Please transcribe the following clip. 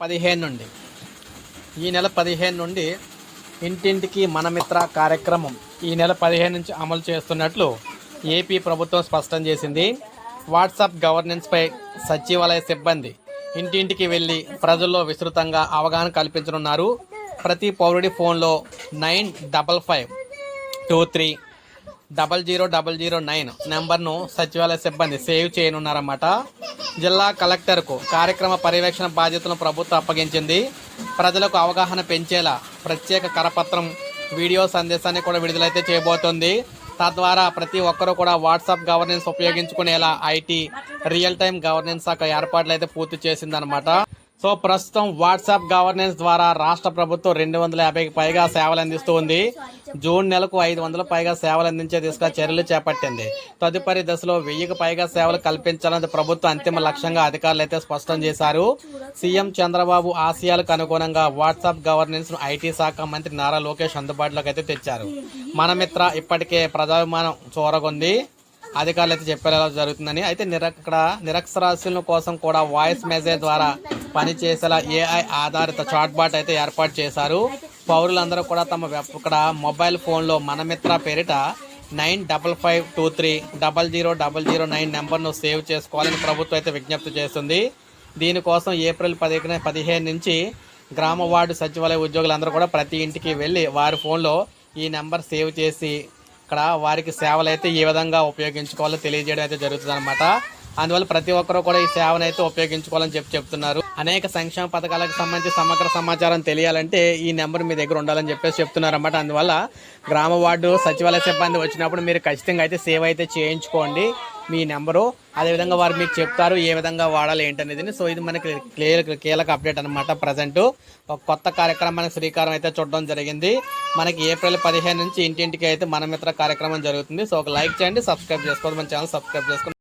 15 నుండి ఈ నెల 15 నుండి ఇంటింటికి మన మిత్ర కార్యక్రమం ఈ నెల 15 నుంచి అమలు చేస్తున్నట్లు ఏపీ ప్రభుత్వం స్పష్టం చేసింది. వాట్సాప్ గవర్నెన్స్పై సచివాలయ సిబ్బంది ఇంటింటికి వెళ్ళి ప్రజల్లో విస్తృతంగా అవగాహన కల్పించనున్నారు. ప్రతి పౌరుడి ఫోన్లో 9555230009 నెంబర్ను సచివాలయ సిబ్బంది సేవ్ చేయనున్నారన్నమాట. జిల్లా కలెక్టర్కు కార్యక్రమ పర్యవేక్షణ బాధ్యతలను ప్రభుత్వం అప్పగించింది. ప్రజలకు అవగాహన పెంచేలా ప్రత్యేక కరపత్రం, వీడియో సందేశాన్ని కూడా విడుదలైతే చేయబోతోంది. తద్వారా ప్రతి ఒక్కరూ కూడా వాట్సాప్ గవర్నెన్స్ ఉపయోగించుకునేలా ఐటీ రియల్ టైం గవర్నెన్స్ శాఖ ఏర్పాట్లు అయితే పూర్తి చేసిందనమాట. సో ప్రస్తుతం వాట్సాప్ గవర్నెన్స్ ద్వారా రాష్ట్ర ప్రభుత్వం 250కి పైగా సేవలు అందిస్తూ ఉంది. జూన్ నెలకు 500 పైగా సేవలు అందించే దిశగా చర్యలు చేపట్టింది. తదుపరి దశలో 1000కి పైగా సేవలు కల్పించాలని ప్రభుత్వం అంతిమ లక్ష్యంగా అధికారులు అయితే స్పష్టం చేశారు. సీఎం చంద్రబాబు ఆశయాలకు అనుగుణంగా వాట్సాప్ గవర్నెన్స్ ను ఐటీ శాఖ మంత్రి నారా లోకేష్ అందుబాటులోకి అయితే తెచ్చారు. మన మిత్ర ఇప్పటికే ప్రజాభిమానం చూరగొంది. అధికారులు అయితే చెప్పేలా జరుగుతుందని. అయితే నిరక్షరాస్యుల కోసం కూడా వాయిస్ మెసేజ్ ద్వారా పనిచేసేలా ఏఐ ఆధారిత చాట్బాట్ అయితే ఏర్పాటు చేశారు. పౌరులందరూ కూడా తమ ఇక్కడ మొబైల్ ఫోన్లో మన మిత్ర పేరిట 9552300009 నెంబర్ను సేవ్ చేసుకోవాలని ప్రభుత్వం అయితే విజ్ఞప్తి చేస్తుంది. దీనికోసం ఏప్రిల్ 15 నుంచి గ్రామ వార్డు సచివాలయ ఉద్యోగులందరూ కూడా ప్రతి ఇంటికి వెళ్ళి వారి ఫోన్లో ఈ నెంబర్ సేవ్ చేసి ఇక్కడ వారికి సేవలు అయితే ఏ విధంగా ఉపయోగించుకోవాలో తెలియజేయడం అయితే జరుగుతుంది అనమాట. అందువల్ల ప్రతి ఒక్కరూ కూడా ఈ సేవను అయితే ఉపయోగించుకోవాలని చెప్తున్నారు. అనేక సంక్షేమ పథకాలకు సంబంధించి సమగ్ర సమాచారం తెలియాలంటే ఈ నెంబర్ మీ దగ్గర ఉండాలని చెప్తున్నారు అన్నమాట. అందువల్ల గ్రామ వార్డు సచివాలయ సిబ్బంది వచ్చినప్పుడు మీరు ఖచ్చితంగా అయితే సేవ్ అయితే చేయించుకోండి మీ నెంబరు. అదేవిధంగా వారు మీకు చెప్తారు ఏ విధంగా వాడాలి ఏంటనేది. సో ఇది మనకి కీలక అప్డేట్ అనమాట. ప్రజెంట్ ఒక కొత్త కార్యక్రమానికి శ్రీకారం అయితే చూడడం జరిగింది. మనకి ఏప్రిల్ 15 నుంచి ఇంటింటికి అయితే మన మిత్ర కార్యక్రమం జరుగుతుంది. సో ఒక లైక్ చేయండి, సబ్స్క్రైబ్ చేసుకోవద్దు, మన ఛానల్ సబ్స్క్రైబ్ చేసుకోండి.